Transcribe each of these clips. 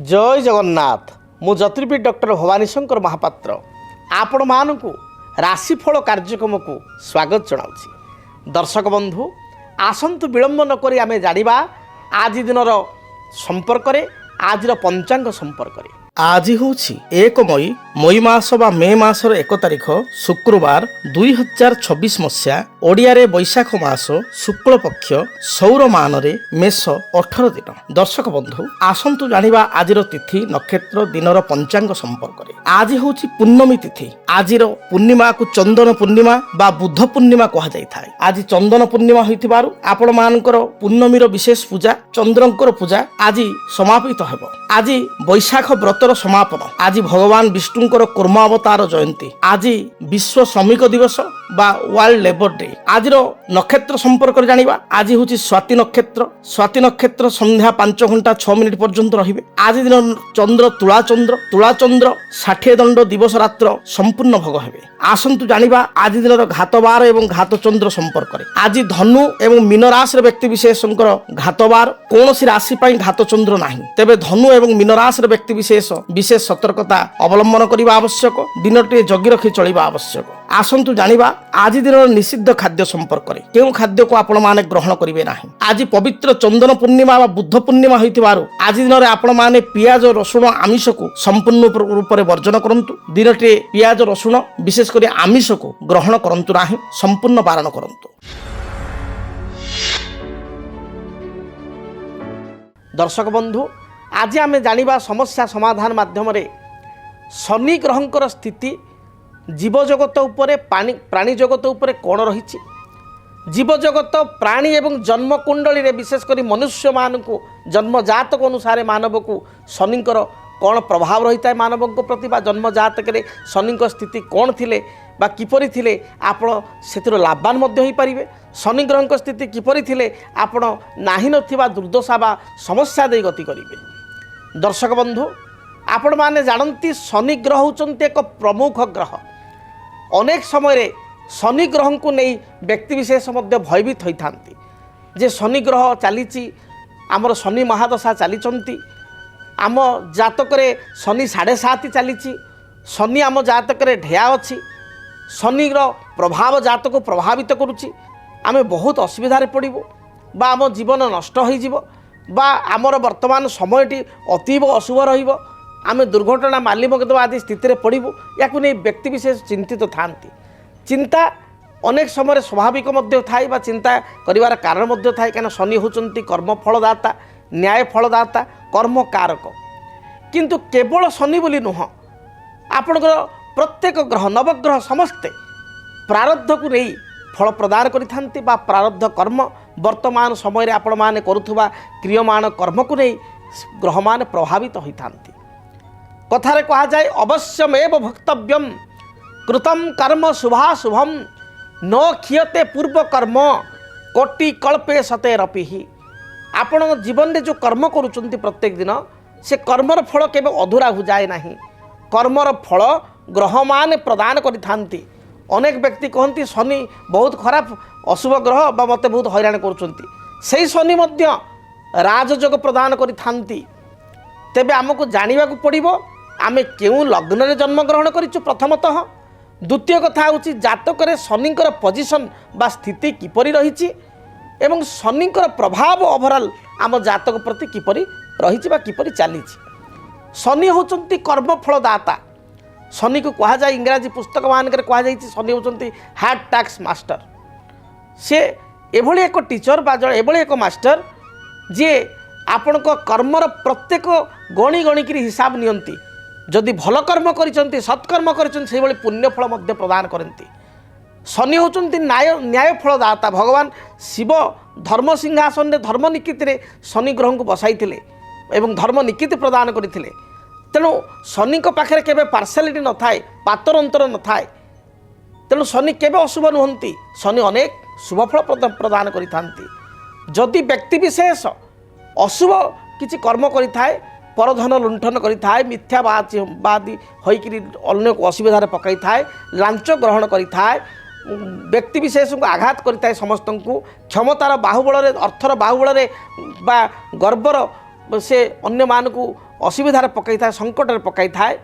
जय जगन्नाथ। मु ज्योतिर्विद डॉक्टर भवानी शंकर महापात्र आपण मानू राशिफल कार्यक्रम को स्वागत जनाऊँ। दर्शक बंधु आसतु विलंब नक आम जाना आज दिन संपर्क आज पंचांग संपर्क। आज हूँ 1 मई मास बा मे मासर 1 तारिख शुक्रवार 2026 मसीहा ओडिया रे बैशाख मास शुक्ल पक्ष सौर मान रे मेष 18 दिन। दर्शक बंधु आसतु जानिबा आजिर तिथि नक्षत्र दिनर पंचांग संपर्क रे। आज हूँ पूर्णमी तिथि। आजिर पूर्णिमा को चंदन पूर्णिमा बा बुध पूर्णिमा कहा जाय थाए। आज चंदन पूर्णिमा होइतिबारु आपण मानकर पूर्णमीर विशेष पूजा चंद्रंकर पूजा आज समापित हेबो। आज बैशाख व्रतर समापन। आज भगवान विष्णुंकर कूर्म अवतार जयंती। आज विश्व श्रमिक दिवस बा वर्ल्ड लेबर डे। आज नक्षत्र संपर्क जानिबा। आज हूँ स्वाति नक्षत्र। स्वाति नक्षत्र संध्या 5 घंटा 6 मिनिट पर्यंत रहिबे। आज दिन चंद्र तुला चंद्र 60 दंड दिवस रात्र संपूर्ण भोग हेबे। आसंतु जानिबा आज दिन घातबार एवं घात चंद्र संपर्क रे। आज धनु एवं मीन राशि व्यक्ति विशेषकर घातबार कौनसी राशि पाई घात चंद्र नाही। तेबे धनु एवं मीन राशि व्यक्ति विशेष सतर्कता अवलंबन करने आवश्यक। दिनटे जगी रखी चलिबा आवश्यक। आसंतु जानिबा आज दिन निषिद्ध खाद्य संपर्क रे। केउ खाद्य को आपण माने ग्रहण करिवे नाही। आज पवित्र चंदन पूर्णिमा वा बुद्ध पूर्णिमा होइतिबारु आज दिन रे आपण माने पियाज रसुण आमिष को संपूर्ण रूप रे वर्जन करंतु। दिनटे पियाज रसुण विशेष करी आमिष को ग्रहण करंतु नाही, संपूर्ण बारण करंतु। दर्शक बंधु आज आम जानिबा समस्या समाधान माध्यम रे शनि ग्रहंकर स्थिति जीव जगत उपरे प्राणी जगत उपरे कौन रही। जीव जगत प्राणी एवं जन्म कुंडली रे विशेष करी मनुष्य मान को जन्म जातक अनुसार मानव को शनिकर कौन प्रभाव रही है मानव प्रति बा जन्म जातक रे शनि स्थिति कौन थिले बा किपरि थिले आपण से लाभवान हो पारे। शनि ग्रह स्थिति किपरि थिले आपण नाही नथिबा दुर्दशा बा समस्या दे गति करिवे। दर्शक बंधु आपण माने जानती शनि ग्रह होचंती एक प्रमुख ग्रह। अनेक समय शनि ग्रह को नहीं व्यक्ति विशेष मध्य भयभीत होता जे शनि ग्रह चली आमर शनि महादशा चली आम जातक शनि 7.5 चली शनि आम जातक ढेया अच्छी शनि प्रभाव जातक को प्रभावित करुच्ची। आम बहुत असुविधार पड़ू बा आम जीवन नष्ट हो बा आमर वर्तमान समयटी अतीब अशुभ रहिबो। आम दुर्घटना मालिमकदमा आदि स्थिति में पड़ू। या व्यक्ति विशेष चिंतित थांती। चिंता अनेक समय स्वाभाविक मध्य थाई बा चिंता करिवार कारण मध्य थाई। कहीं शनि होचंती कर्म फलदाता न्याय फलदाता कर्म कारक। किंतु केवल शनि बोली नुह आपणकर प्रत्येक ग्रह नवग्रह समस्ते प्रारब्ध को नहीं फल प्रदान करिथांती बा प्रारब्ध कर्म वर्तमान समय आपण माने करुथुबा क्रियमाण कर्म को नहीं ग्रह मान प्रभावित होइथांती। कथारे कहा जाए अवश्यमेव भक्तव्यम कृतम कर्म शुभाशुभम न क्षीयते पूर्व कर्म कोटि कल्पे सतेरपि। आपण जीवन में जो कर्म करुचंती प्रत्येक दिन से कर्मर फल केबे अधूरा हो जाए नहीं। कर्मर फल ग्रह मान प्रदान करिथांती। अनेक व्यक्ति कहती शनि बहुत खराब अशुभ ग्रह बा मते बहुत हैरान करुचंती। सेही शनि मध्य राजयोग प्रदान करिथांती। तेबे आमको जानिबा को पड़िबो आमे केउ लग्न रे जन्म ग्रहण करिछु प्रथमतः। द्वितीय कथा होची जातक रे शनिकर पोजिशन बा स्थिति किपरि रहिछि एवं शनिकर प्रभाव ओवरऑल आम जातक प्रति किपरि रहिछि बा किपरि चलिछि। शनि होचंती कर्म फलदाता। शनि को कहा जाए इंग्राजी पुस्तक मानक कहा जाए शनि होचंती हार्ड टैक्स मास्टर। से एभली एक टीचर बा एभली एक मास्टर जे आपण को कर्मर प्रत्येक गणी गणिक हिसाब नियंती। जदि भल कर्म करिसंती सत्कर्म करिसंती से भली पुण्य फल मध्य प्रदान करती। शनि होचंती न्याय फलदाता। भगवान शिव धर्म सिंहासन रे धर्म निकित रे शनि ग्रह को बसाई थिले एवं धर्म निकित प्रदान करथिले। तेणु शनि पाखे केबे पार्शालिटी न थाए पातर अंतर न थाए। तेणु शनि केबे अशुभ नुहंती। शनि अनेक शुभफल प्रदान करिथांती। जदि व्यक्ति विशेष अशुभ किछि कर्म करिथाए परधन लुंठन करिथाए मिथ्याबादी होइकरी अन्य को असुविधार पकाई थाए लांच ग्रहण करिथाए व्यक्ति विशेष को आघात करिथाए समस्त को क्षमतार बाहुबल अर्थर बाहुबल बा गर्वर से अन्य मान को असुविधार पकई था संकट पकई थाए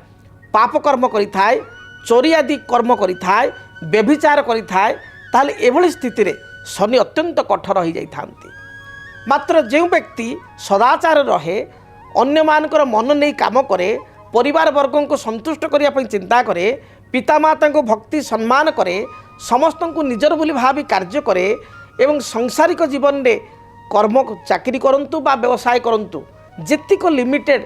पाप कर्म करिथाए चोरी आदि कर्म करिथाए व्यभिचार करिथाए ताहले एभली स्थिति रे शनि अत्यंत कठोर हो जाइथांती। मात्र जो व्यक्ति सदाचार रहे अन्य मानकर मन नहीं काम करे परिवार वर्गों को संतुष्ट करने पर चिंता करे पितामाता को भक्ति सम्मान करे समस्त को निजर बोली भावी कार्य करे एवं सांसारिक जीवन में कर्म चाकरी करंतु बा व्यवसाय करंतु जेतिक लिमिटेड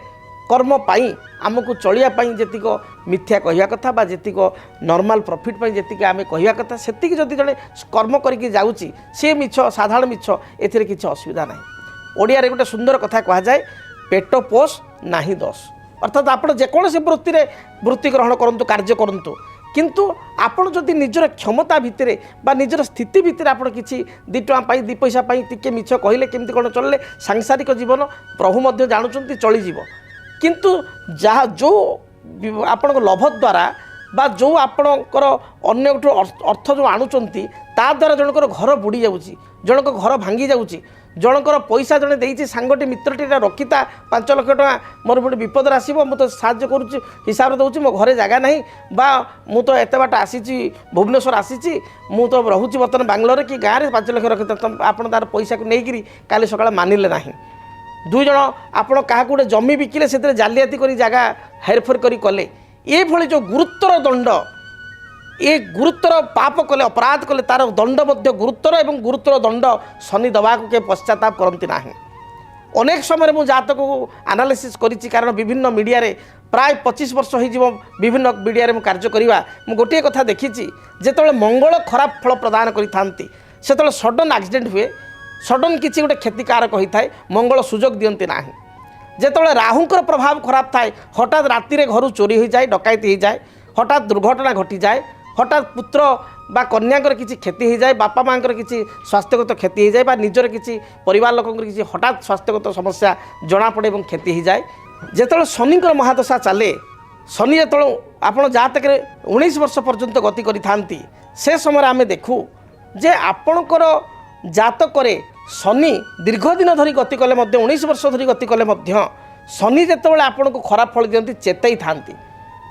कर्म पाई आमको चलिया पाई जेतिक मिथ्या कहवा कथा बा जेतिक नॉर्मल प्रॉफिट पाई जेतिक आमे कहवा कथा सेतिक जदि जड़े कर्म करके जाउची से मिछ साधारण मिछ एथिरे किछि असुविधा नाही। ओडिया रे गोटे सुंदर कथा कहा जाए पेट पोष नाही दोष अर्थात आपण जेकोसी वृत्ति ग्रहण करंतु कार्य करंतु किंतु आपण जदि निजर क्षमता भितरे बा निजर स्थिति भितरे आपण किछि 2 टଙ୍କା पाई 2 पैसा पाई टिके मिछ कहले केमति कोन चलले सांसारिक जीवन प्रभु मध्य जानुचंती चली जीव किंतु जहाँ जो आपण लोभ द्वारा बा जो आपणकर अन्य अर्थ जो आणुचंती ता द्वारा जनकर घर बुड़ी जाउची जनक घर भांगी जाउची जनकर पैसा जने देइछि सांगटी मित्रटी रखिता 5 लाख टका मोर गोटे विपद आसो मुझे साहाଯ୍य करुच्ची हिसाब दौर मो घरे जगह नहीं बा मु तो एत बाट आसी भुवनेश्वर आसी मु तो रोचे बर्तमान बांग्लोर कि गाँव में 5 लाख रखी आप तार पैसा को लेकिन काली सका मानिले ना 2 जन आपण क्या गोटे जमी बिकिले से जालियाती कर जगह हेरफेर करी कले ये भली जो गुरुतर दंड ये गुरुतर पाप कले अपराध कले तार दंड मध्य गुरुतर एवं गुरुतर दंड शनि दवा को के पश्चाताप करती ना। अनेक समय मुझे जातक को एनालिसिस करिछि कारण विभिन्न मीडिया रे प्राय 25 वर्ष हो विभिन्न मीडिया रे कार्य करवा गोटे कथा देखी जिते मंगल खराब फल प्रदान करि से सडन एक्सीडेंट हुए सडन किसी गोटे क्षतिकारक होता है मंगल सुजोग दियंती ना। जिते राहुंकर प्रभाव खराब थाए हठात राति घर चोरी हो जाए डकायती हो जाए हठात दुर्घटना घटी जाए हठात पुत्र बा कन्याकर किसी क्षति हो जाए बापा माँ किसी स्वास्थ्यगत क्षति हो जाए बा निजर किसी परिवार लोक किसी हठात स्वास्थ्यगत समस्या जना पड़े और क्षति हो जाए जिते शनिकर महादशा चले शनि जो आप जहाँतक 19 वर्ष पर्यंत गति करि से समय आम देखू जे आपणकर जातक शनि दीर्घ दिन धरी गति कले 19 वर्ष धरी गति कले शनि जिते आपन को खराब फल दियंती चेतई थांती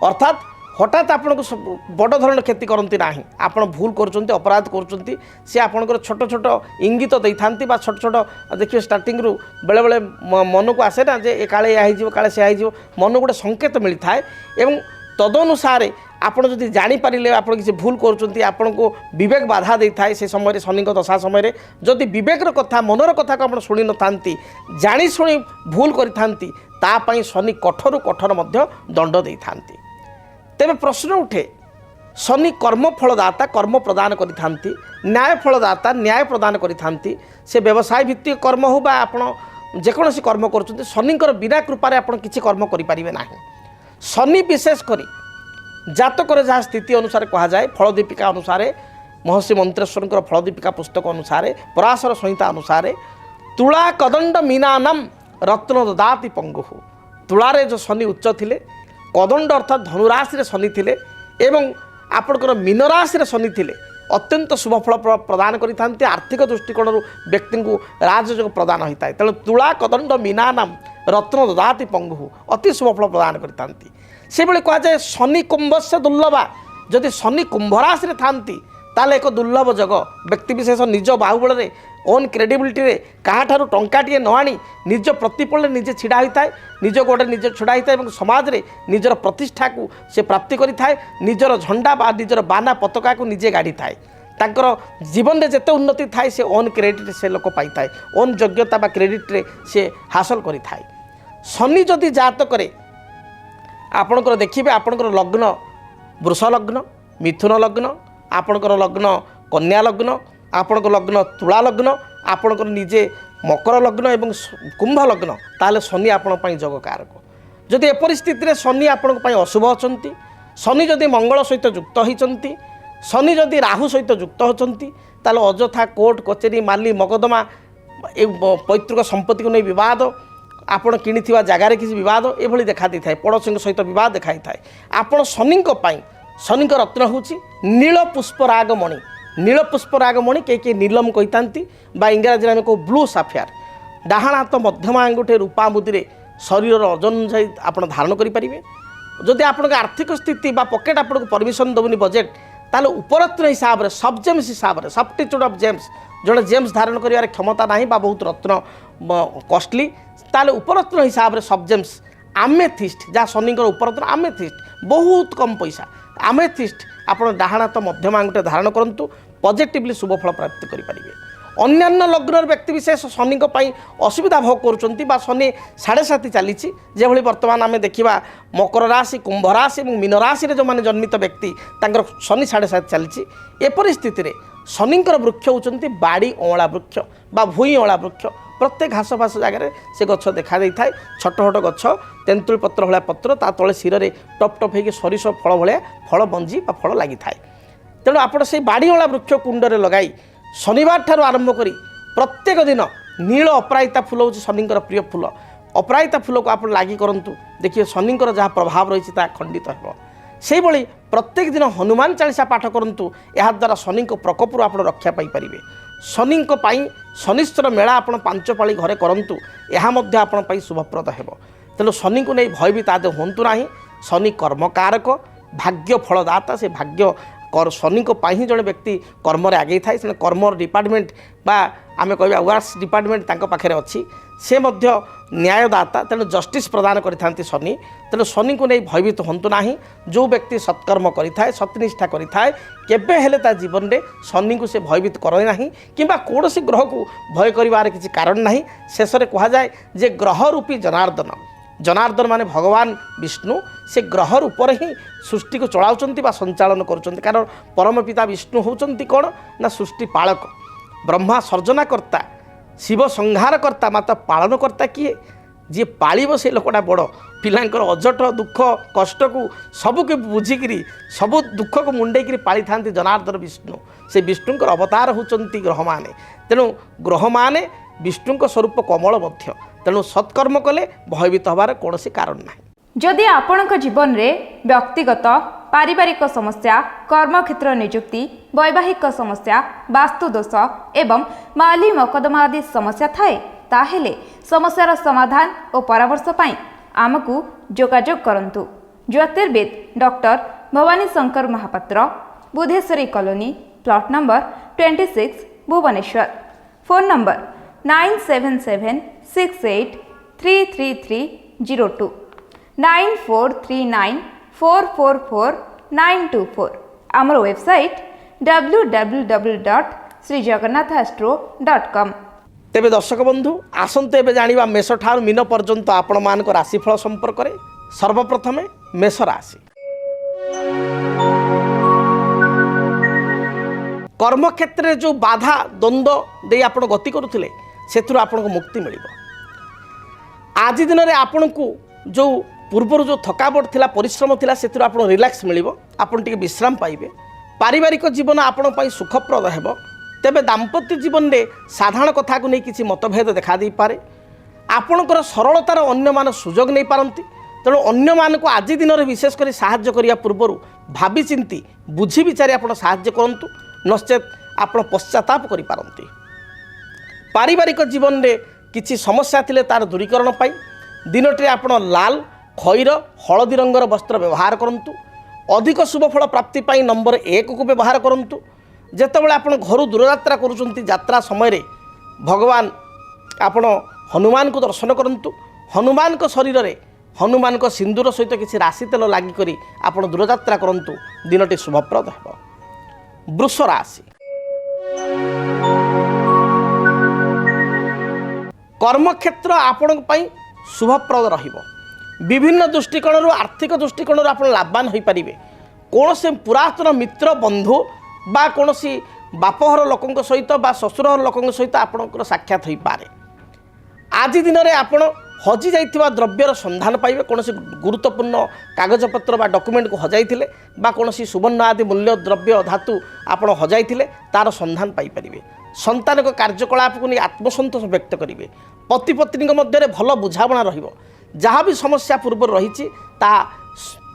अर्थात हठात आपन को बड़ धरण क्षति करती ना आपन भूल कर अपराध कर सी आपंकर छोट छोट इंगित दे था छोट छोट देखिए स्टार्टिंग रु बेले बेले मन को आसे ना जे काले या काले से मन गोटे संकेत मिलता है एवं तदनुसार आपड़ जदि जानीपारे आप किसी भूल कर विवेक बाधा दे था से समय शनि दशा समय जदि विवेक कथा मनर कथा को आप शुणी न था जानी शुणी भूल कर शनि कठोर कठोर दंड दे था। तेरे प्रश्न उठे शनि कर्म फलदाता कर्म प्रदान करि न्याय फलदाता न्याय प्रदान करि से व्यवसाय भित्तिक कर्म हो बा आपण जेकोसी कर्म कर शनिकर बिना कृपारे आप किसी कर्म करें ना। शनि विशेष करी जातक जहाँ स्थिति अनुसार कह जाए फलदीपिका अनुसार महर्षि मंत्रेश्वर फलदीपिका पुस्तक अनुसार पराशर संहिता अनुसार तुला कदंड मीनानम रत्न ददाति पंगु तुलारे जो शनि उच्च थिले कदंड अर्थात धनुराशि शनि थिले एवं आपणकर मीन राशि शनि थिले अत्यंत शुभ फल प्रदान करि आर्थिक दृष्टिकोण व्यक्ति को राजयोग प्रदान होता है। तेणु तुला कदंड मीनानम रत्न ददाति पंगु अति शुभ फल प्रदान करि से भाई कह जाए शनि कुंभ से दुर्लभा जदि शनि कुंभ राशि थांती ताले एक दुर्लभ जग व्यक्तिशेष निज बाहुबल में ओन क्रेडिबिलिटी क्या टंकाटे न आनी निज प्रतिपल निजे छिड़ा होता है निज गोड़े निजे छिड़ा होता है समाज रे निजर प्रतिष्ठा को से प्राप्ति करिथाए निजर झंडा बा निजर बाना पताका को निजे गाड़ी थाए तांकर जीवन में जिते उन्नति थाए से ओन क्रेडिट से लोक पाई थाए ओन योग्यता बा क्रेडिट रे से हासिल करि थाए। शनि जदि जात करे आपणकर देखिए आपणकर लग्न वृष लग्न मिथुन लग्न आपणकर लग्न कन्या लग्न आपणकर लग्न तुला लग्न आपणकर निजे मकर लग्न एवं कुंभ लग्न ताले शनि आपण जग कारक जदि ए परिस्थिति शनि आपण अशुभ अच्छा शनि जदि मंगल सहित युक्त होती शनि जदि राहु सहित युक्त होती ताले अଯଥା कोर्ट कचेरी माली मकदमा पैतृक संपत्ति को नहीं विवाद आपण कि जगार किसी विवाद ये देखा दी था पड़ोसी सहित विवाद देखा था आपण शनि शनि रत्न हूँ नील पुष्परागमणि नील पुष्परागमणि कई नीलम कही इंग्राजी में कहो ब्लू साफियार डाहाण हाथ मध्यम आंगुठे रूपा मुदिरे शरीर ओजन अनुसार आप धारण करेंगे। जदि आप आर्थिक स्थिति बा पकेट आपको परमिशन देवनी बजेट ताले उपरत्न हिसाब से सब जेम्स हिसाब से सब्स्टिट्यूट ऑफ जेम्स जड़े जेम्स धारण कर क्षमता ना बा बहुत रत्न कॉस्टली ताले उपरत्न हिसाब से सब जेम्स आमेथिस्ट जहाँ शनि उपरत्न आमेथिस्ट बहुत कम पैसा आमेथिस्ट आप डाहाण हाथ मध्यम आंगुठे धारण करूँ पॉजिटिवली शुभ फल प्राप्त करेंगे। अन्यान्य लग्नर व्यक्तिविशेष शनि असुविधा भोग कर शनि 7.5 चली जो बर्तमान आम देखा मकर राशि कुंभ राशि और मीन राशि जो मैंने जन्मित व्यक्ति शनि 7.5 चली एपरी स्थित शनि वृक्ष होती बाड़ी अँला वृक्ष बा भूई अँला वृक्ष प्रत्येक घास फास जगार से गछ देखा था छोट छोट गछ तेंतुल पत्र भाया पत्र ता तले शिर में टप टप हो सरिष फल भाया फल बंजी बा फल लगी था। तेणु आप से बाड़ी अँला वृक्ष कुंडरे लगाई शनिवार ठार आरंभ करी प्रत्येक दिन नील अपराजिता फूल हूँ शनि प्रिय फूल अपराजिता फूल को आप लगी करूँ देखिए शनि जहाँ प्रभाव रही खंडित हो से प्रत्येक दिन हनुमान चालीसा पाठ करूँ याद्वारा शनि प्रकोप आप रक्षा पाइपर शनि शनिश्चर मेला आप 5 पाली घरे करूँ यह शुभप्रद हो। तेणु शनि को नहीं भयभीत आदि हूँ ना शनि कर्मकारक भाग्य फलदाता से भाग्य शनि ही जड़े व्यक्ति कर्म आगे थाए से कर्म डिपार्टमेंट बा आम कह वर्क्स डिपार्टमेंट पाखे अच्छी से न्यायदाता तेणु जस्टिस प्रदान करि शनि। तेणु शनि को नहीं भयभीत हूँ ना जो व्यक्ति सत्कर्म करें सत्यनिष्ठा करें केबे हेले ता जीवन में शनि को से भयभीत करे ना कि कौन ग्रह को भय कर किसी कारण ना शेष में कहुए जे ग्रह रूपी जनार्दन जनार्दन माने भगवान विष्णु से ग्रह रूप ही सृष्टि को चलाउछंती बा संचालन करुछंती कारण परम पिता विष्णु होउछंती कौन ना सृष्टि पालक ब्रह्मा सर्जनाकर्ता शिव संहारकर्ता मात्र पालनकर्ता किए जी पालिब से लोकटा बड़ पिलांकर अजट दुख कष्ट को सबके बुझिकी सब दुख को मुंडेक पाली था जनार्दन विष्णु से विष्णुंकर अवतार होउछंती ग्रह माने। तेणु ग्रह माने विष्णु स्वरूप कमल मध्य तेणु सत्कर्म कले भयभीत हबार कौन कारण ना। जदि आपणक जीवन में व्यक्तिगत पारिवारिक समस्या कर्मक्षेत्र नियुक्ति वैवाहिक समस्या वास्तुदोष एवं माली मकदमा आदि समस्या थाए ताहेले समस्यार समाधान और परामर्श पाई आमको जोगाजोग करंतु। ज्योतिर्विद doctor Bhabani Shankar Mahapatra Budheswari colony plot number 26 Bhubaneswar. Phone number 9776833302 9439444924 आमर वेबसाइट www.srijagannathastro.com। तेबे दर्शक बंधु आसंते एबे जानिबा मेष ठार मीन पर्यंत आपण मानक राशिफल संपर्क में। सर्वप्रथम मेष राशि कर्मक्षेत्र में जो बाधा द्वंद्व दे आप गति करुले से आपको मुक्ति मिल आज दिन में आपण को जो पूर्वर जो थकावट थिला परिश्रम थिला से आप रिलैक्स मिल आप विश्राम पाइबे। पारिवारिक जीवन आपण सुखप्रद हो। तेबे दाम्पत्य जीवन में साधारण कथा को नहीं किसी मतभेद देखा दे पारे आपणकर सरलतार अन्य मान सुजोग नहीं पारती। तेणु अन्य मान को आज दिन में विशेषकर साहाय्य करिया पूर्वर भावी चिंती बुझी विचारी आप साहाय्य करूँ नचेत आप पश्चाताप करि पारंती। पारिवारिक जीवन में किसी समस्या थिले तार दूरीकरण पाई दिनटे आप लाल खैर हलदी रंगर वस्त्र व्यवहार करूँ। अधिक शुभफल प्राप्ति पाई नंबर 1 को व्यवहार करूँ। जेतेबेले आप घर दूरयात्रा करुँच यात्रा समय भगवान आपण हनुमान को दर्शन करूँ। हनुमान को शरीर में हनुमान को सिंदूर सहित किसी राशि तेल लागिक आप दूरयात्रा करूँ दिनटी शुभप्रद हो। वृष राशि कर्मक्षेत्र आपण शुभप्रद रहिबो। विभिन्न दृष्टिकोण आर्थिक दृष्टिकोण आप लाभवान हो पारे। कौन से पुरातन मित्र बंधु बा कौन सी बापहर लोकों सहित बा ससुरहर लोकों सहित आपणकर साक्षात हो पारे। आज दिन में आप हजि जाइथिबा द्रव्यर संधान पाइबे। कौन से गुरुत्वपूर्ण कागजपत्र बा डॉक्यूमेंट को हजाइथिले बा कौन सी सुवर्ण आदि मूल्य द्रव्य धातु आप हजाइथिले तार संधान पाइपर। संतान को कार्यकलाप को नहीं आत्मसंतोष व्यक्त करेंगे। पति पत्नी मध्य भल बुझाणा रहिबो। जहाँ भी समस्या पूर्व रही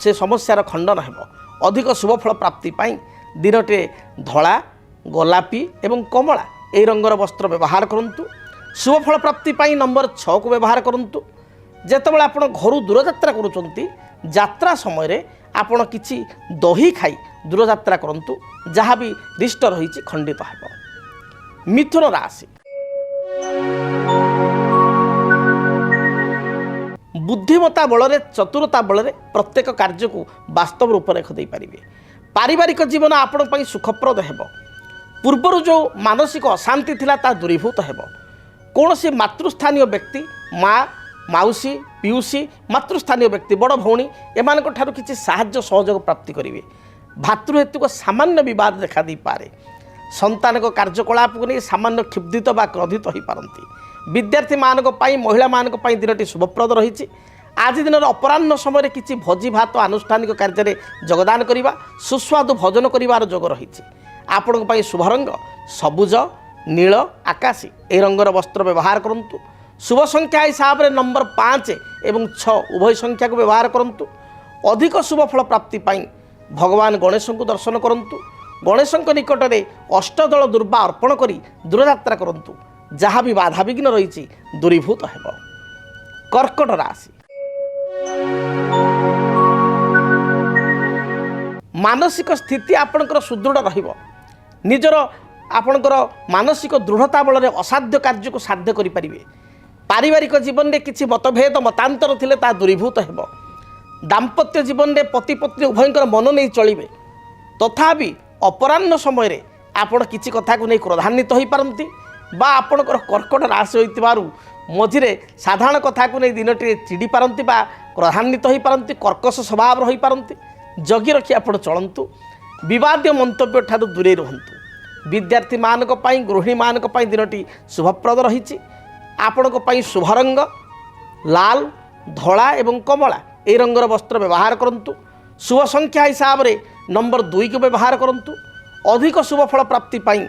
से समस्यार खंडन हो। अधिक शुभफल प्राप्ति पाई दिनटे धला गोलापी एवं कमला यही रंगर वस्त्र व्यवहार करूँ। शुभफल प्राप्ति पाई नंबर 6 को व्यवहार करूँ। ଯେତେବେଳେ ଆପଣ ଘରୁ ଦୂରଯାତ୍ରା କରୁଛନ୍ତି ଯାତ୍ରା ସମୟରେ ଆପଣ କିଛି ଦହି ଖାଇ ଦୂରଯାତ୍ରା କରନ୍ତୁ, ଯାହା ବି ରିଷ୍ଟ ରହିଛି ଖଣ୍ଡିତ ହେବ। ମିଥୁନ ରାଶି, ବୁଦ୍ଧିମତା ବଳରେ ଚତୁରତା ବଳରେ ପ୍ରତ୍ୟେକ କାର୍ଯ୍ୟକୁ ବାସ୍ତବ ରୂପରେଖ ଦେଇପାରିବେ। ପାରିବାରିକ ଜୀବନ ଆପଣଙ୍କ ପାଇଁ ସୁଖପ୍ରଦ ହେବ। ପୂର୍ବରୁ ଯେଉଁ ମାନସିକ ଅଶାନ୍ତି ଥିଲା ତାହା ଦୂରୀଭୂତ ହେବ। କୌଣସି ମାତୃସ୍ଥାନୀୟ ବ୍ୟକ୍ତି, ମା, ମାଉସୀ, ପିଉସୀ, ମାତୃସ୍ଥାନୀୟ ବ୍ୟକ୍ତି, ବଡ଼ ଭଉଣୀ ଏମାନଙ୍କ ଠାରୁ କିଛି ସାହାଯ୍ୟ ସହଯୋଗ ପ୍ରାପ୍ତି କରିବେ। ଭାତୃହେତୁକ ସାମାନ୍ୟ ବିବାଦ ଦେଖା ଦେଇପାରେ। ସନ୍ତାନଙ୍କ କାର୍ଯ୍ୟକଳାପକୁ ନେଇ ସାମାନ୍ୟ କ୍ଷୁବ୍ଧିତ ବା କ୍ରୋଧିତ ହୋଇପାରନ୍ତି। ବିଦ୍ୟାର୍ଥୀମାନଙ୍କ ପାଇଁ, ମହିଳାମାନଙ୍କ ପାଇଁ ଦିନଟି ଶୁଭପ୍ରଦ ରହିଛି। ଆଜି ଦିନର ଅପରାହ୍ନ ସମୟରେ କିଛି ଭୋଜି ଭାତ ଆନୁଷ୍ଠାନିକ କାର୍ଯ୍ୟରେ ଯୋଗଦାନ କରିବା, ସୁସ୍ୱାଦୁ ଭୋଜନ କରିବାର ଯୋଗ ରହିଛି। ଆପଣଙ୍କ ପାଇଁ ଶୁଭ ରଙ୍ଗ ସବୁଜ, ନୀଳ, ଆକାଶୀ ଏହି ରଙ୍ଗର ବସ୍ତ୍ର ବ୍ୟବହାର କରନ୍ତୁ। ଶୁଭ ସଂଖ୍ୟା ହିସାବରେ ନମ୍ବର 5 ଏବଂ 6 ଉଭୟ ସଂଖ୍ୟାକୁ ବ୍ୟବହାର କରନ୍ତୁ। ଅଧିକ ଶୁଭ ଫଳ ପ୍ରାପ୍ତି ପାଇଁ ଭଗବାନ ଗଣେଶଙ୍କୁ ଦର୍ଶନ କରନ୍ତୁ। ଗଣେଶଙ୍କ ନିକଟରେ ଅଷ୍ଟଦଳ ଦୁର୍ବା ଅର୍ପଣ କରି ଦୂରଯାତ୍ରା କରନ୍ତୁ, ଯାହା ବି ବାଧାବିଘ୍ନ ରହିଛି ଦୂରୀଭୂତ ହେବ। କର୍କଟ ରାଶି, ମାନସିକ ସ୍ଥିତି ଆପଣଙ୍କର ସୁଦୃଢ଼ ରହିବ। ନିଜର ଆପଣଙ୍କର ମାନସିକ ଦୃଢ଼ତା ବଳରେ ଅସାଧ୍ୟ କାର୍ଯ୍ୟକୁ ସାଧ୍ୟ କରିପାରିବେ। ପାରିବାରିକ ଜୀବନରେ କିଛି ମତଭେଦ ମତାନ୍ତର ଥିଲେ ତାହା ଦୂରୀଭୂତ ହେବ। ଦାମ୍ପତ୍ୟ ଜୀବନରେ ପତି ପତ୍ନୀ ଉଭୟଙ୍କର ମନ ନେଇ ଚଳିବେ। ତଥାପି ଅପରାହ୍ନ ସମୟରେ ଆପଣ କିଛି କଥାକୁ ନେଇ କ୍ରୋଧାନ୍ୱିତ ହୋଇପାରନ୍ତି ବା ଆପଣଙ୍କର କର୍କଟ ରାଶି ହୋଇଥିବାରୁ ମଝିରେ ସାଧାରଣ କଥାକୁ ନେଇ ଦିନଟିରେ ଚିଡ଼ି ପାରନ୍ତି ବା କ୍ରୋଧାନ୍ୱିତ ହୋଇପାରନ୍ତି, କର୍କଶ ସ୍ୱଭାବର ହୋଇପାରନ୍ତି। ଜଗି ରଖି ଆପଣ ଚଳନ୍ତୁ। ବିବାଦୀୟ ମନ୍ତବ୍ୟ ଠାରୁ ଦୂରେଇ ରୁହନ୍ତୁ। ବିଦ୍ୟାର୍ଥୀମାନଙ୍କ ପାଇଁ, ଗୃହିଣୀମାନଙ୍କ ପାଇଁ ଦିନଟି ଶୁଭପ୍ରଦ ରହିଛି। ଆପଣଙ୍କ ପାଇଁ ଶୁଭ ରଙ୍ଗ ଲାଲ, ଧଳା ଏବଂ କମଳା ଏହି ରଙ୍ଗର ବସ୍ତ୍ର ବ୍ୟବହାର କରନ୍ତୁ। ଶୁଭ ସଂଖ୍ୟା ହିସାବରେ ନମ୍ବର 2କୁ ବ୍ୟବହାର କରନ୍ତୁ। ଅଧିକ ଶୁଭ ଫଳ ପ୍ରାପ୍ତି ପାଇଁ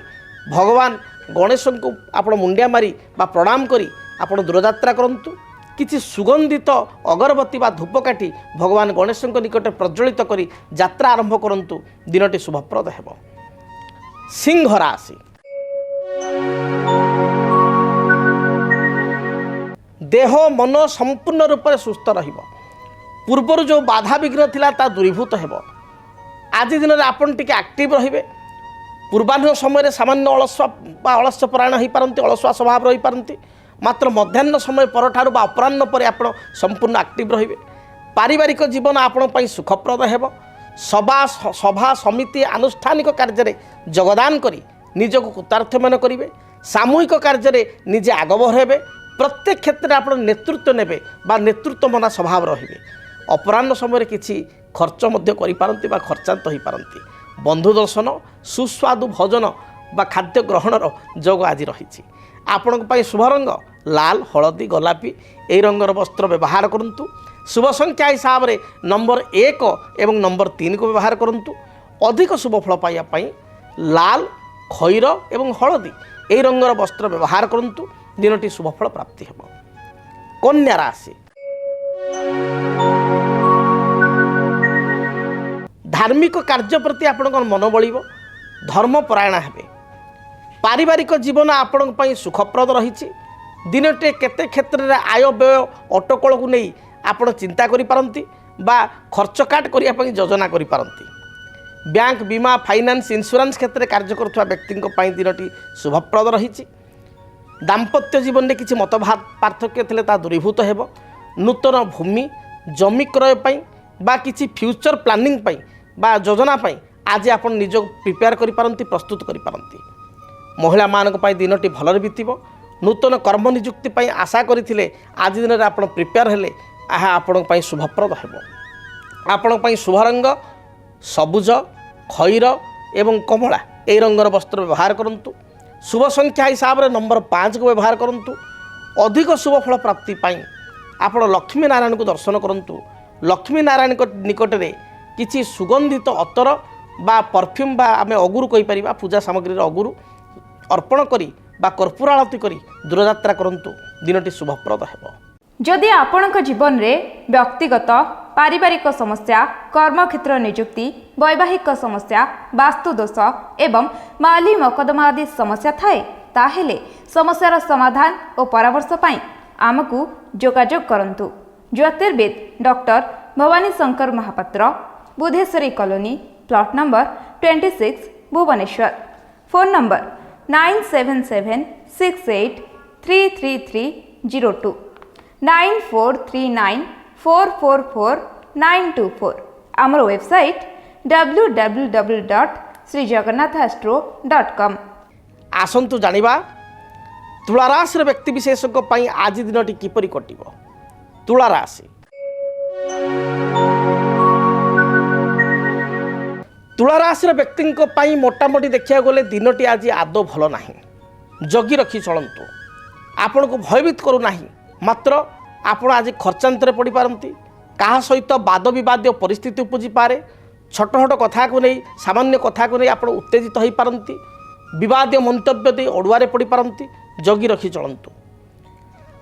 ଭଗବାନ ଗଣେଶଙ୍କୁ ଆପଣ ମୁଣ୍ଡିଆ ମାରି ବା ପ୍ରଣାମ କରି ଆପଣ ଦୂରଯାତ୍ରା କରନ୍ତୁ। କିଛି ସୁଗନ୍ଧିତ ଅଗରବତୀ ବା ଧୂପକାଠି ଭଗବାନ ଗଣେଶଙ୍କ ନିକଟରେ ପ୍ରଜ୍ୱଳିତ କରି ଯାତ୍ରା ଆରମ୍ଭ କରନ୍ତୁ। ଦିନଟି ଶୁଭପ୍ରଦ ହେବ। ସିଂହ ରାଶି, ଦେହ ମନ ସମ୍ପୂର୍ଣ୍ଣ ରୂପରେ ସୁସ୍ଥ ରହିବ। ପୂର୍ବରୁ ଯେଉଁ ବାଧାବିଘ୍ନ ଥିଲା ତାହା ଦୂରୀଭୂତ ହେବ। ଆଜି ଦିନରେ ଆପଣ ଟିକେ ଆକ୍ଟିଭ୍ ରହିବେ। ପୂର୍ବାହ୍ନ ସମୟରେ ସାମାନ୍ୟ ଅଳସ୍ୟପରାୟଣ ହୋଇପାରନ୍ତି, ଅଳସୁଆ ସ୍ୱଭାବ ରହିପାରନ୍ତି। ମାତ୍ର ମଧ୍ୟାହ୍ନ ସମୟ ପରଠାରୁ ବା ଅପରାହ୍ନ ପରେ ଆପଣ ସମ୍ପୂର୍ଣ୍ଣ ଆକ୍ଟିଭ୍ ରହିବେ। ପାରିବାରିକ ଜୀବନ ଆପଣଙ୍କ ପାଇଁ ସୁଖପ୍ରଦ ହେବ। ସଭା ସମିତି ଆନୁଷ୍ଠାନିକ କାର୍ଯ୍ୟରେ ଯୋଗଦାନ କରି ନିଜକୁ କୃତାର୍ଥ ମନେ କରିବେ। ସାମୂହିକ କାର୍ଯ୍ୟରେ ନିଜେ ଆଗଭର ହେବେ। ପ୍ରତ୍ୟେକ କ୍ଷେତ୍ରରେ ଆପଣ ନେତୃତ୍ୱ ନେବେ ବା ନେତୃତ୍ୱ ମନା ସ୍ୱଭାବ ରହିବେ। ଅପରାହ୍ନ ସମୟରେ କିଛି ଖର୍ଚ୍ଚ ମଧ୍ୟ କରିପାରନ୍ତି ବା ଖର୍ଚ୍ଚାନ୍ତ ହୋଇପାରନ୍ତି। ବନ୍ଧୁ ଦର୍ଶନ, ସୁସ୍ୱାଦୁ ଭୋଜନ ବା ଖାଦ୍ୟ ଗ୍ରହଣର ଯୋଗ ଆଜି ରହିଛି। ଆପଣଙ୍କ ପାଇଁ ଶୁଭ ରଙ୍ଗ ଲାଲ, ହଳଦୀ, ଗୋଲାପୀ ଏହି ରଙ୍ଗର ବସ୍ତ୍ର ବ୍ୟବହାର କରନ୍ତୁ। ଶୁଭ ସଂଖ୍ୟା ହିସାବରେ ନମ୍ବର 1 ଏବଂ ନମ୍ବର 3କୁ ବ୍ୟବହାର କରନ୍ତୁ। ଅଧିକ ଶୁଭ ଫଳ ପାଇବା ପାଇଁ ଲାଲ, ଖଇର ଏବଂ ହଳଦୀ ଏହି ରଙ୍ଗର ବସ୍ତ୍ର ବ୍ୟବହାର କରନ୍ତୁ। ଦିନଟି ଶୁଭଫଳ ପ୍ରାପ୍ତି ହେବ। କନ୍ୟା ରାଶି, ଧାର୍ମିକ କାର୍ଯ୍ୟ ପ୍ରତି ଆପଣଙ୍କର ମନ ବଳିବ, ଧର୍ମପରାୟଣ ହେବେ। ପାରିବାରିକ ଜୀବନ ଆପଣଙ୍କ ପାଇଁ ସୁଖପ୍ରଦ ରହିଛି। ଦିନଟିରେ କେତେ କ୍ଷେତ୍ରରେ ଆୟ ବ୍ୟୟ ଅଟକଳକୁ ନେଇ ଆପଣ ଚିନ୍ତା କରିପାରନ୍ତି ବା ଖର୍ଚ୍ଚ କାଟ କରିବା ପାଇଁ ଯୋଜନା କରିପାରନ୍ତି। ବ୍ୟାଙ୍କ, ବୀମା, ଫାଇନାନ୍ସ, ଇନ୍ସୁରାନ୍ସ କ୍ଷେତ୍ରରେ କାର୍ଯ୍ୟ କରୁଥିବା ବ୍ୟକ୍ତିଙ୍କ ପାଇଁ ଦିନଟି ଶୁଭପ୍ରଦ ରହିଛି। ଦାମ୍ପତ୍ୟ ଜୀବନରେ କିଛି ମତ ପାର୍ଥକ୍ୟ ଥିଲେ ତାହା ଦୂରୀଭୂତ ହେବ। ନୂତନ ଭୂମି, ଜମି କ୍ରୟ ପାଇଁ ବା କିଛି ଫ୍ୟୁଚର ପ୍ଲାନିଂ ପାଇଁ ବା ଯୋଜନା ପାଇଁ ଆଜି ଆପଣ ନିଜକୁ ପ୍ରିପେୟାର କରିପାରନ୍ତି, ପ୍ରସ୍ତୁତ କରିପାରନ୍ତି। ମହିଳାମାନଙ୍କ ପାଇଁ ଦିନଟି ଭଲରେ ବିତିବ। ନୂତନ କର୍ମ ନିଯୁକ୍ତି ପାଇଁ ଆଶା କରିଥିଲେ ଆଜି ଦିନରେ ଆପଣ ପ୍ରିପେୟାର ହେଲେ ଏହା ଆପଣଙ୍କ ପାଇଁ ଶୁଭପ୍ରଦ ହେବ। ଆପଣଙ୍କ ପାଇଁ ଶୁଭ ରଙ୍ଗ ସବୁଜ, ଖଇର ଏବଂ କମଳା ଏହି ରଙ୍ଗର ବସ୍ତ୍ର ବ୍ୟବହାର କରନ୍ତୁ। ଶୁଭ ସଂଖ୍ୟା ହିସାବରେ ନମ୍ବର 5କୁ ବ୍ୟବହାର କରନ୍ତୁ। ଅଧିକ ଶୁଭ ଫଳ ପ୍ରାପ୍ତି ପାଇଁ ଆପଣ ଲକ୍ଷ୍ମୀ ନାରାୟଣଙ୍କୁ ଦର୍ଶନ କରନ୍ତୁ। ଲକ୍ଷ୍ମୀ ନାରାୟଣଙ୍କ ନିକଟରେ କିଛି ସୁଗନ୍ଧିତ ଅତର ବା ପରଫ୍ୟୁମ୍ ବା ଆମେ ଅଗୁରୁ କହିପାରିବା, ପୂଜା ସାମଗ୍ରୀର ଅଗୁରୁ ଅର୍ପଣ କରି ବା କର୍ପୂର ଆଳତି କରି ଦୂରଯାତ୍ରା କରନ୍ତୁ। ଦିନଟି ଶୁଭପ୍ରଦ ହେବ। ଯଦି ଆପଣଙ୍କ ଜୀବନରେ ବ୍ୟକ୍ତିଗତ, ପାରିବାରିକ ସମସ୍ୟା, କର୍ମକ୍ଷେତ୍ର ନିଯୁକ୍ତି, ବୈବାହିକ ସମସ୍ୟା, ବାସ୍ତୁଦୋଷ ଏବଂ ମାଲି ମକଦ୍ଦମା ଆଦି ସମସ୍ୟା ଥାଏ, ତାହେଲେ ସମସ୍ୟାର ସମାଧାନ ଓ ପରାମର୍ଶ ପାଇଁ ଆମକୁ ଯୋଗାଯୋଗ କରନ୍ତୁ। ज्योतिर्विद doctor Bhabani Shankar Mahapatra, Budheswari colony, plot number 26, Bhubaneswar. Phone number 9776833302 9439444924। आमर वेबसाइट www.srijagannathastro.com। आसंतु जानिबा तुला राशि व्यक्ति विशेष आज दिनटी किपरि कटिब। तुला राशि तुला राशि व्यक्ति मोटामोटी देखा गले दिनटी आज आदौ भल ना। जगी रखी चलतु। आपण को भयभीत करूना, मात्र आपण आज खर्चांतर पड़ पारती। क्या सहित वाद बद परिस्थिति उपजी पारे। छोट छोट कथा को नहीं, सामान्य कथा को नहीं आप उत्तेजित हो पारती। विवाद मंतव्य दे अड़ुआरे पड़ पारती। जगी रखी चलतु।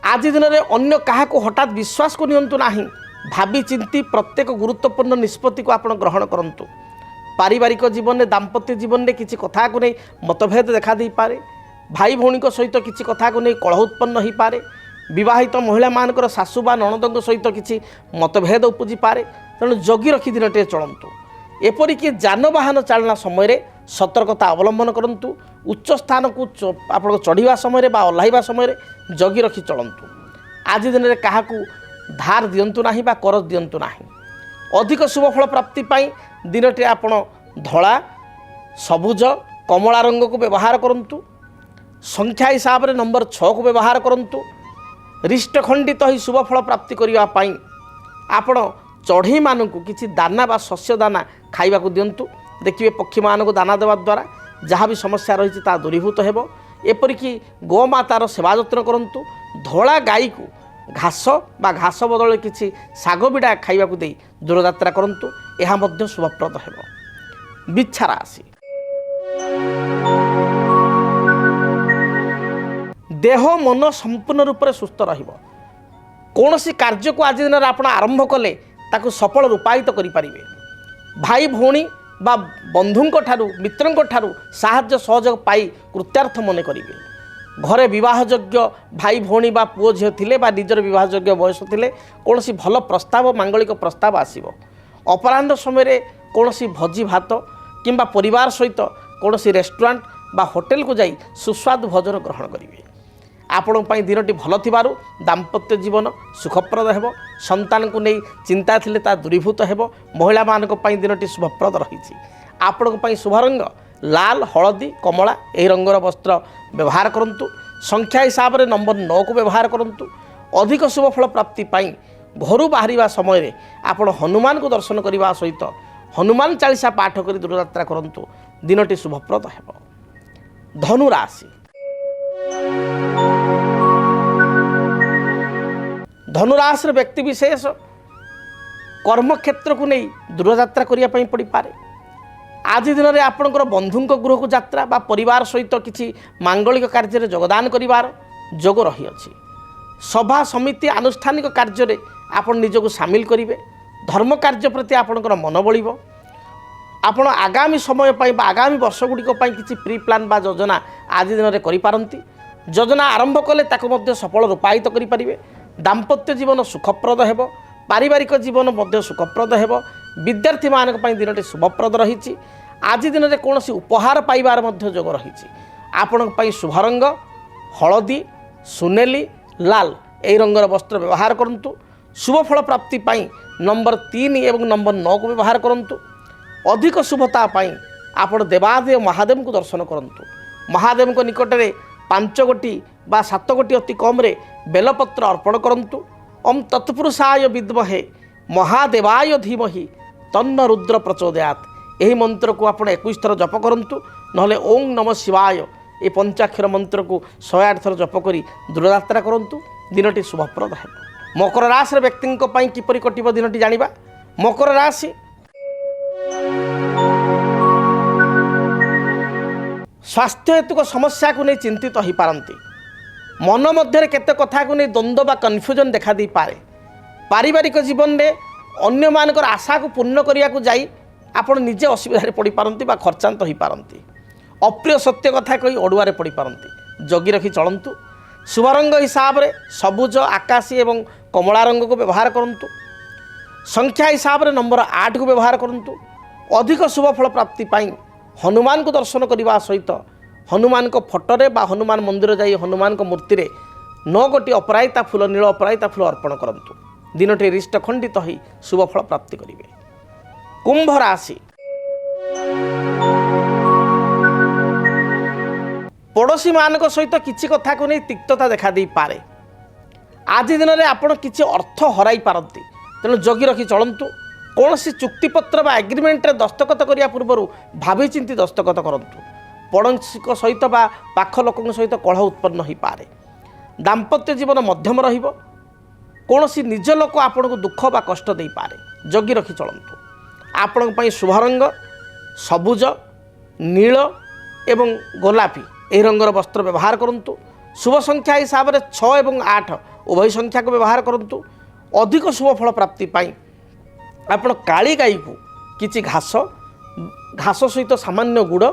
आज दिन में अन्य क्या हठात विश्वास को नियंतु ना। भावी चिंती प्रत्येक गुरुत्वपूर्ण निष्पत्ति को आप ग्रहण करूँ। पारिवारिक जीवन में, दाम्पत्य जीवन में किसी कथा को नहीं मतभेद देखा दे पारे। भाई भौणी सहित किसी कथा को नहीं कलह उत्पन्न हो पारे। विवाहित महिला मानकर सासू बा नणद सहित किसी मतभेद उपजी पारे। तेणु जगी रखी दिनटे चलतु। एपरिक जानवाहन चालना समय सतर्कता अवलंबन करूँ। उच्च स्थान को आप चढ़ा समय ओह्लैवा समय जगी रखी चलतु। आज दिन में क्या धार दिंतु ना कर दिंतु ना। अधिक शुभफल प्राप्ति दिनटे आपण धला, सबुज, कमला रंग को व्यवहार करूँ। संख्या हिसाब से नंबर 6 को व्यवहार करूँ। रिष्टखंडित ही शुभफल प्राप्ति करने आपण चढ़ई मानू किसी दाना बा शस्य दाना खाइबा को दिंतु। देखिए पक्षी मान को दाना देवा द्वारा जहाँ भी समस्या रही दूरीभूत हो। एपरिक गोमातार सेवा जत्न करूँ। धला गाई को घास बा घास बदल किसी शाग बिड़ा खाइबा को दे दूरयात्रा करूँ। यह शुभप्रद हो। बिच्छा राशि देह मन संपूर्ण रूप से सुस्थ रहिबो। कौन सी कार्य को आज दिन में आप आरंभ कले ताकू सफल रूपायित करें। भाई भौणी बा बंधुों ठारू मित्रों ठारू साहाय्य सहयोग पाई कृत्यार्थ मन करेंगे। घरे विवाहयोग्य भाई भौणी बा पुओ झील थिले बा निजर विवाहयोग्य बयस थिले कौन सी भल प्रस्ताव मांगलिक प्रस्ताव आसीबो। अपराह्न समय कौन सी भोजी भात किंबा परिवार सहित कौन सी रेस्टोरेंट बा होटेल को जाई सुस्वादु भोजन ग्रहण करेंगे। आपण दिनटी भल थिबारु दाम्पत्य जीवन सुखप्रद हो। संतान को नहीं चिंता थिले ता दूरीभूत हो। महिला मानक दिनटी शुभप्रद रही। आपण शुभ रंग लाल, हलदी, कमला यही रंगर वस्त्र व्यवहार करूँ। संख्या हिसाब से नंबर 9 को व्यवहार करूँ। अधिक शुभफल प्राप्ति घर बाहर समय आप हनुमान को दर्शन करने सहित हनुमान चालीसा पाठ कर दूरयात्रा करूँ। दिनटी शुभप्रद हो। धनु राशि धनुराशि व्यक्ति विशेष कर्मक्षेत्र को नहीं दूरयात्रा करने पड़ पारे। आज दिन में आपणकर बंधुं गृह को यात्रा बा परिवार सहित किसी मांगलिक कार्य योगदान करिवार जोग रही अछि। सभा समिति आनुष्ठानिक कार्य आपण निजको सामिल करेंगे। धर्म कार्य प्रति आपणकर मन बढ़िबो। आपण आगामी समय बा आगामी वर्ष गुड़िक किसी प्री प्लान बा योजना आज दिन में करिपारंती। योजना आरंभ कले ताको मध्य सफल रूपायित करें। दाम्पत्य जीवन सुखप्रद हो। पारिवारिक जीवन मध्य सुखप्रद हो। विद्यार्थी मानक दिनटी शुभप्रद रही। आज दिन में कौन उपहार पाइबार मध्य जोग रही। आपण शुभ रंग हलदी, सुनेली, लाल यही रंगर वस्त्र व्यवहार करूँ। शुभफल प्राप्ति नंबर 3 और नंबर 9 को व्यवहार करूँ। अधिक शुभता आपण देवादेव महादेव को दर्शन करूँ। महादेव को निकट में 5 गोटी बा 7 गोटी अति कम बेलपत्र अर्पण करूँ। ओम तत्पुरुषाय विद्महे महादेवाय धीमहि तन्न रुद्र प्रचोदयात यही मंत्र को आप 21 थर जप करूँ। नहले ओं नमः शिवाय ये पंचाक्षर मंत्र को 108 थर जप करी दूरयात्रा करूँ। दिनटी शुभप्रद है। मकर राशि व्यक्ति किपरि कटिब दिनटी जानिबा। मकर राशि स्वास्थ्य हेतुक समस्या को नहीं चिंतित हो पारती। मन मध्य केते कथा को नहीं द्वंद्व बा कन्फ्यूजन देखा दी पारे। पारिवारिक जीवन में अन्य मानकर आशा को पूर्ण करने को जाई आपण निजे असुविधा पड़ पारती बा खर्चांत हो पारती। अप्रिय सत्य कथा कही अड़ुआरे पड़ पारती। जगी रखी चलतु। शुभ रंग हिसाब से सबुज, आकाशी एवं कमला रंग को व्यवहार करंतु। संख्या हिसाब से नंबर 8 को व्यवहार करंतु। अधिक शुभ फल प्राप्ति पाई हनुमान को दर्शन करने सहित हनुमान को फोटोरे बा हनुमान मंदिर जाई हनुमान को मूर्ति रे 9 गोटी अपराजिता फूल नील अपराजिता फूल अर्पण करंतु। दिनटी रिष्ट खंडित ही शुभ फल प्राप्ति करिवे। कुंभ राशि पड़ोशी मान सहित किसी कथा को नहीं तिक्तता देखा दे पारे। आज दिन में आपण किसी अर्थ हराई पारती तेणु जगी रखी चलतु। कौन सी चुक्तिपत्र बा एग्रीमेंट रे दस्तखत करिया पूर्व भावी चिंती दस्तखत करंतु। पड़ोशी सहित बा पाख लोक सहित कलह उत्पन्न हो पारे। दाम्पत्य जीवन मध्यम रहिबो। कौन सी निज लोक आपण को दुख बा कष्ट दे पारे। जगी रखी चलतु। आपण पई शुभ रंग सबुज नील एवं गोलापी यह रंगर वस्त्र व्यवहार करंतु। शुभ संख्या हिसाब से 6 और 8 उभय संख्या को व्यवहार करंतु। अधिक शुभ फल प्राप्ति पाई आपण काली गाई को किछि घास सहित सामान्य गुड़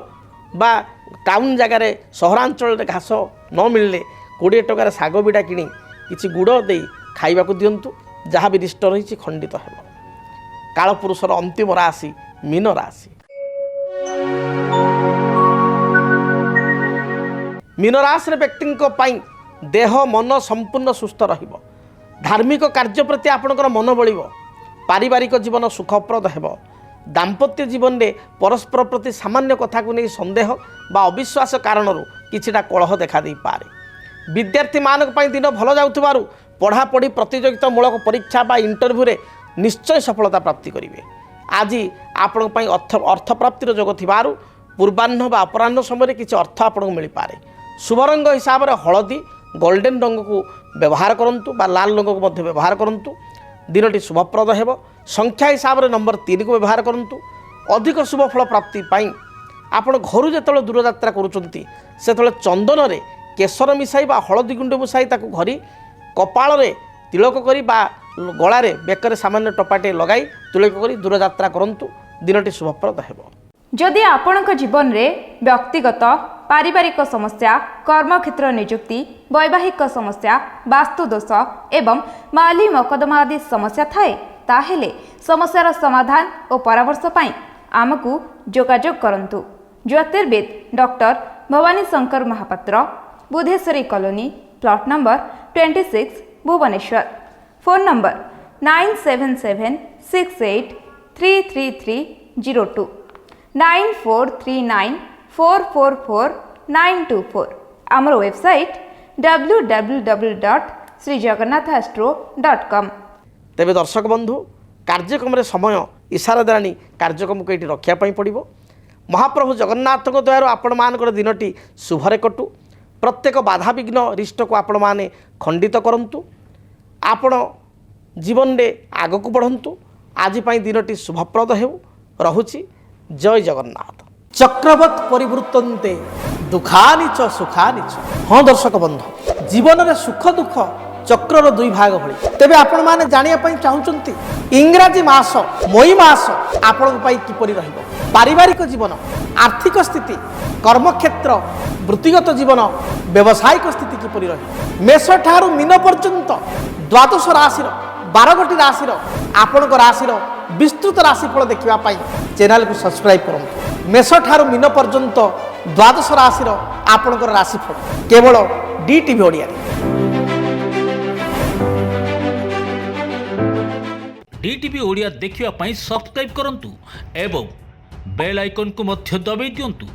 बा टाउन जगार सहरांचल घास न मिलले 20 टकार शाग बिड़ा किणी किछि गुड़ दे खाइबा को दियंतु। जहाँ भी रिष्ट रही खंडित हेब। कालपुरुषर अंतिम राशि मीन राशि। मीन राशि व्यक्ति देह मन संपूर्ण सुस्थ रहिबो। धार्मिक कार्य प्रति आपणकर मन बळिबो। पारिवारिक जीवन सुखप्रद हेब। दाम्पत्य जीवन में परस्पर प्रति सामान्य कथा को नहीं संदेह बा अविश्वास कारण किछिटा कलह देखा दे पारे। विद्यार्थी मानक पई दिन भल जाउथबारु पढ़ापढ़ी प्रतियोगितामूलक परीक्षा बा इंटरव्यू रे निश्चय सफलता प्राप्ति करिवे। आज आपण पई अर्थ प्राप्तिर जोग थिबारु पूर्वाह्न बा अपराह्न समय किछि अर्थ आपन मिल पारे। शुभ रंग हिसाब से हलदी गोल्डन रंग को व्यवहार करंतु बा लाल रंग को मध्य व्यवहार करंतु। दिनटी शुभप्रद हेब। संख्या हिसाब से नंबर 3 को व्यवहार करंतु। अधिक शुभ फल प्राप्ति पाई आपण घर जेतले दूर यात्रा करूचंती सेतले चंदन रे केसर मिसाई बा हलदी गुंड मिसाई ताकू घरी कपाल रे तिलक करी बा गला रे बेकर सामान्य टपाटे लगाई तिलक करी दूर यात्रा करंतु। दिनटी शुभप्रद हेब। जदि आपणक जीवन रे व्यक्तिगत पारिवारिक समस्या कर्मक्षेत्र नियुक्ति वैवाहिक समस्या वास्तुदोष एवं माली मकदमा आदि समस्या थाए ताहेले समस्यार समाधान और परामर्श पाई आमको जोगाजोग करंतु। ज्योतिर्विद doctor Bhabani Shankar Mahapatra Budheswari colony plot number 26 Bhubaneswar. Phone number 9776833302 9439444924। आमर वेबसाइट www.srijagannathastro.com। तेबे दर्शक बंधु कार्यक्रम रे समय इशारा देलानी कार्यक्रम को ये रखापी पड़ो। महाप्रभु जगन्नाथ द्वारा आपण मानकर दिनटी शुभरे कटु। प्रत्येक बाधा विघ्न रिष्ट को आपण माने खंडित करंतु। आपण जीवन में आगक बढ़ंतु। आज दिनटी शुभप्रद हेउ। रहुछि जय जगन्नाथ। चक्रवत परिवृतन्ते दुखानि च सुखानि च। हाँ दर्शक बंधु जीवन में सुख दुख चक्रर दुई भाग भली। तेबे आपण माने जानिया पई चाहुचंती इंग्राजी मास मई मास आपण पई किपरि रहिबो। पारिवारिक जीवन आर्थिक स्थिति कर्मक्षेत्र वृत्तिगत जीवन व्यावसायिक स्थिति किपरि रहिबो। मेष ठारू मीन पर्यंत द्वादश राशि 12 गोटी राशि आपण राशि विस्तृत राशिफल देखा चैनल को सब्सक्राइब करूँ। मेष ठारू मीन पर्यंत द्वादश राशि आपणकर राशिफल केवल DTV ओडिया। DTV ओडिया देखिवा पाई सब्सक्राइब करंतु एवं बेल आइकन को मध्य दबाई दियंतु।